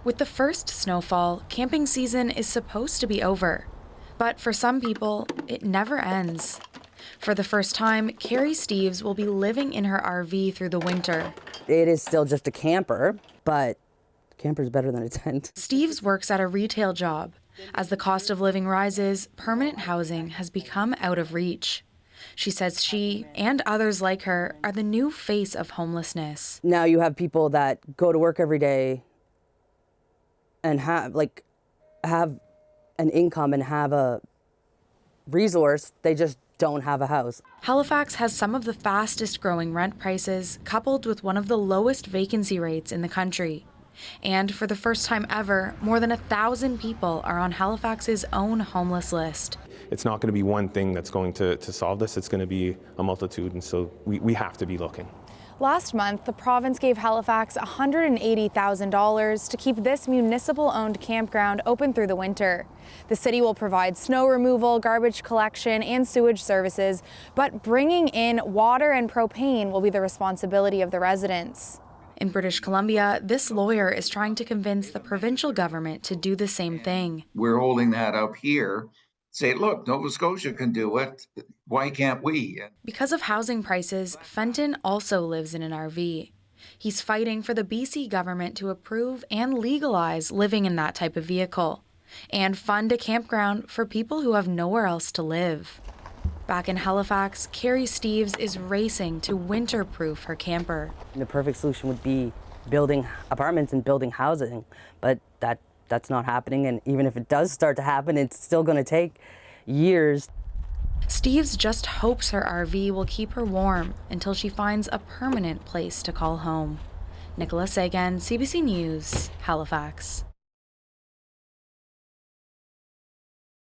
With the first snowfall, camping season is supposed to be over. But for some people, it never ends. For the first time, Carrie Steves will be living in her RV through the winter. It is still just a camper, but camper's better than a tent. Steves works at a retail job. As the cost of living rises, permanent housing has become out of reach. She says she and others like her are the new face of homelessness. Now you have people that go to work every day and have an income and have a resource. They just don't have a house. Halifax has some of the fastest growing rent prices, coupled with one of the lowest vacancy rates in the country. And for the first time ever, more than 1,000 people are on Halifax's own homeless list. It's not going to be one thing that's going to solve this. It's going to be a multitude, and so we have to be looking. Last month, the province gave Halifax $180,000 to keep this municipal-owned campground open through the winter. The city will provide snow removal, garbage collection, and sewage services, but bringing in water and propane will be the responsibility of the residents. In British Columbia, this lawyer is trying to convince the provincial government to do the same thing. We're holding that up here. Say, look, Nova Scotia can do it. Why can't we? Because of housing prices, Fenton also lives in an RV. He's fighting for the BC government to approve and legalize living in that type of vehicle and fund a campground for people who have nowhere else to live. Back in Halifax, Carrie Steves is racing to winter-proof her camper. The perfect solution would be building apartments and building housing, but that's not happening, and even if it does start to happen, it's still going to take years. Steves just hopes her RV will keep her warm until she finds a permanent place to call home. Nicola Sagan, CBC News, Halifax.